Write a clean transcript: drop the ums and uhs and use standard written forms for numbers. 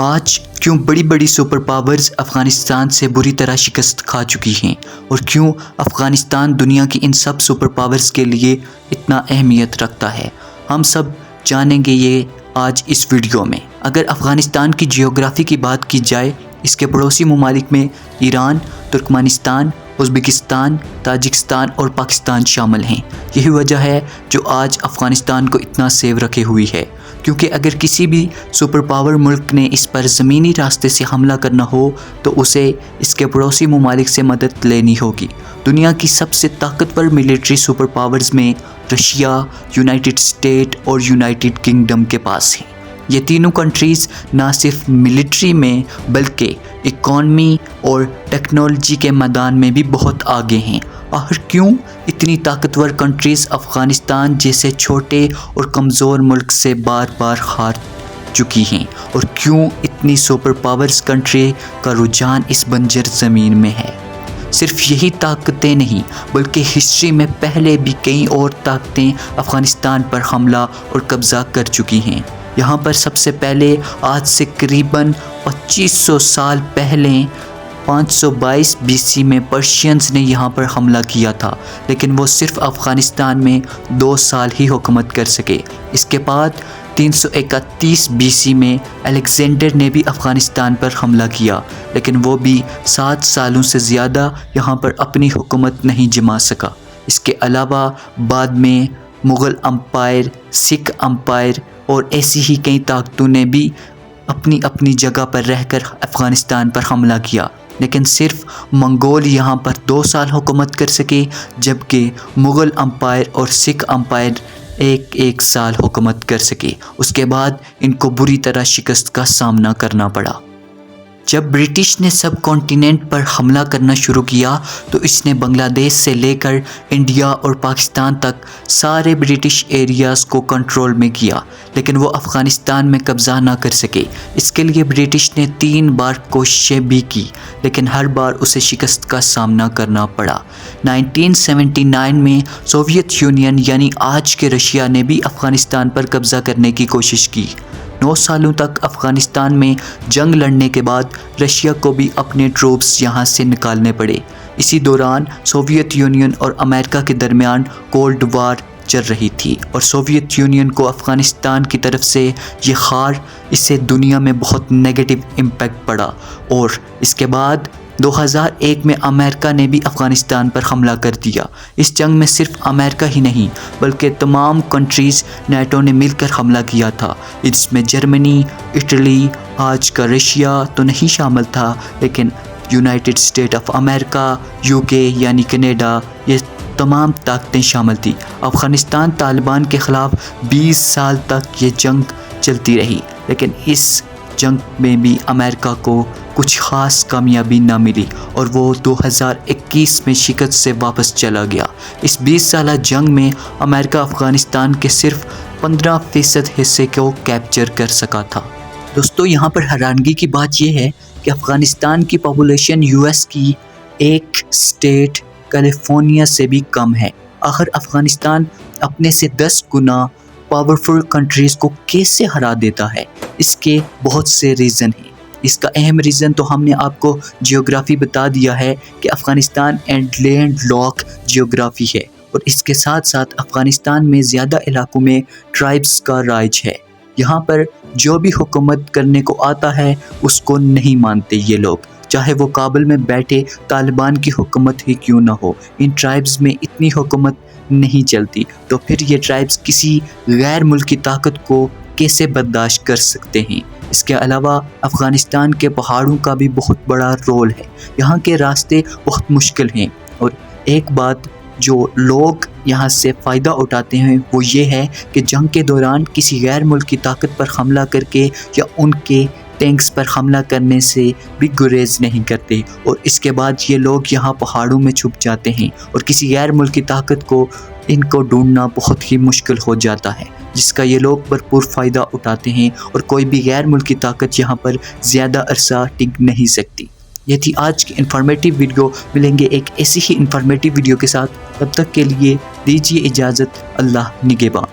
آج کیوں بڑی بڑی سپر پاورز افغانستان سے بری طرح شکست کھا چکی ہیں اور کیوں افغانستان دنیا کی ان سب سپر پاورز کے لیے اتنا اہمیت رکھتا ہے، ہم سب جانیں گے یہ آج اس ویڈیو میں۔ اگر افغانستان کی جیوگرافی کی بات کی جائے، اس کے پڑوسی ممالک میں ایران، ترکمانستان، ازبکستان، تاجکستان اور پاکستان شامل ہیں۔ یہی وجہ ہے جو آج افغانستان کو اتنا سیو رکھے ہوئی ہے، کیونکہ اگر کسی بھی سپر پاور ملک نے اس پر زمینی راستے سے حملہ کرنا ہو تو اسے اس کے پڑوسی ممالک سے مدد لینی ہوگی۔ دنیا کی سب سے طاقتور ملٹری سپر پاورز میں رشیا، یونائٹڈ اسٹیٹ اور یونائٹڈ کنگڈم کے پاس ہیں۔ یہ تینوں کنٹریز نہ صرف ملٹری میں بلکہ اکانومی اور ٹیکنالوجی کے میدان میں بھی بہت آگے ہیں۔ آخر کیوں اتنی طاقتور کنٹریز افغانستان جیسے چھوٹے اور کمزور ملک سے بار بار ہار چکی ہیں، اور کیوں اتنی سپر پاورز کنٹری کا رجحان اس بنجر زمین میں ہے؟ صرف یہی طاقتیں نہیں بلکہ ہسٹری میں پہلے بھی کئی اور طاقتیں افغانستان پر حملہ اور قبضہ کر چکی ہیں۔ یہاں پر سب سے پہلے آج سے قریباً 2500 سال پہلے 522 BC میں پرشینز نے یہاں پر حملہ کیا تھا، لیکن وہ صرف افغانستان میں 2 سال ہی حکومت کر سکے۔ اس کے بعد 331 BC میں الیگزینڈر نے بھی افغانستان پر حملہ کیا، لیکن وہ بھی 7 سالوں سے زیادہ یہاں پر اپنی حکومت نہیں جما سکا۔ اس کے علاوہ بعد میں مغل امپائر، سکھ امپائر اور ایسی ہی کئی طاقتوں نے بھی اپنی اپنی جگہ پر رہ کر افغانستان پر حملہ کیا، لیکن صرف منگول یہاں پر 2 سال حکومت کر سکے، جبکہ مغل امپائر اور سکھ امپائر ایک سال حکومت کر سکے۔ اس کے بعد ان کو بری طرح شکست کا سامنا کرنا پڑا۔ جب برٹش نے سب کانٹیننٹ پر حملہ کرنا شروع کیا تو اس نے بنگلہ دیش سے لے کر انڈیا اور پاکستان تک سارے برٹش ایریاز کو کنٹرول میں کیا، لیکن وہ افغانستان میں قبضہ نہ کر سکے۔ اس کے لیے برٹش نے 3 بار کوششیں بھی کی، لیکن ہر بار اسے شکست کا سامنا کرنا پڑا۔ 1979 میں سوویت یونین یعنی آج کے رشیا نے بھی افغانستان پر قبضہ کرنے کی کوشش کی۔ 9 سالوں تک افغانستان میں جنگ لڑنے کے بعد رشیا کو بھی اپنے ٹروپس یہاں سے نکالنے پڑے۔ اسی دوران سوویت یونین اور امریکہ کے درمیان کولڈ وار چل رہی تھی، اور سوویت یونین کو افغانستان کی طرف سے یہ ہار، اس سے دنیا میں بہت نیگیٹو امپیکٹ پڑا، اور اس کے بعد 2001 میں امریکہ نے بھی افغانستان پر حملہ کر دیا۔ اس جنگ میں صرف امریکہ ہی نہیں بلکہ تمام کنٹریز نیٹو نے مل کر حملہ کیا تھا، جس میں جرمنی، اٹلی، آج کا رشیا تو نہیں شامل تھا، لیکن United state of America, UK یعنی کینیڈا، یہ تمام طاقتیں شامل تھیں۔ افغانستان طالبان کے خلاف 20 سال تک یہ جنگ چلتی رہی، لیکن اس جنگ میں بھی امریکہ کو کچھ خاص کامیابی نہ ملی، اور وہ 2021 میں شکست سے واپس چلا گیا۔ اس 20 سالہ جنگ میں امریکہ افغانستان کے صرف 15% حصے کو کیپچر کر سکا تھا۔ دوستو، یہاں پر حیرانگی کی بات یہ ہے کہ افغانستان کی پاپولیشن US کی ایک اسٹیٹ کیلیفورنیا سے بھی کم ہے۔ آخر افغانستان اپنے سے 10 گنا پاورفل کنٹریز کو کیسے ہرا دیتا ہے؟ اس کے بہت سے ریزن ہیں۔ اس کا اہم ریزن تو ہم نے آپ کو جیوگرافی بتا دیا ہے کہ Afghanistan and land lock geography ہے، اور اس کے ساتھ ساتھ افغانستان میں زیادہ علاقوں میں ٹرائبس کا راج ہے۔ یہاں پر جو بھی حکومت کرنے کو آتا ہے اس کو نہیں مانتے یہ لوگ، چاہے وہ کابل میں بیٹھے طالبان کی حکومت ہی کیوں نہ ہو۔ ان ٹرائبز میں اتنی حکومت نہیں چلتی، تو پھر یہ ٹرائبز کسی غیر ملکی طاقت کو کیسے برداشت کر سکتے ہیں؟ اس کے علاوہ افغانستان کے پہاڑوں کا بھی بہت بڑا رول ہے۔ یہاں کے راستے بہت مشکل ہیں، اور ایک بات جو لوگ یہاں سے فائدہ اٹھاتے ہیں وہ یہ ہے کہ جنگ کے دوران کسی غیر ملکی طاقت پر حملہ کر کے یا ان کے ٹینکس پر حملہ کرنے سے بھی گریز نہیں کرتے، اور اس کے بعد یہ لوگ یہاں پہاڑوں میں چھپ جاتے ہیں، اور کسی غیر ملکی طاقت کو ان کو ڈھونڈنا بہت ہی مشکل ہو جاتا ہے، جس کا یہ لوگ بھرپور فائدہ اٹھاتے ہیں، اور کوئی بھی غیر ملکی طاقت یہاں پر زیادہ عرصہ ٹک نہیں سکتی۔ یہ تھی آج کی انفارمیٹیو ویڈیو۔ ملیں گے ایک ایسی ہی انفارمیٹیو ویڈیو کے ساتھ، تب تک کے لیے دیجیے اجازت۔ اللہ نگہباں۔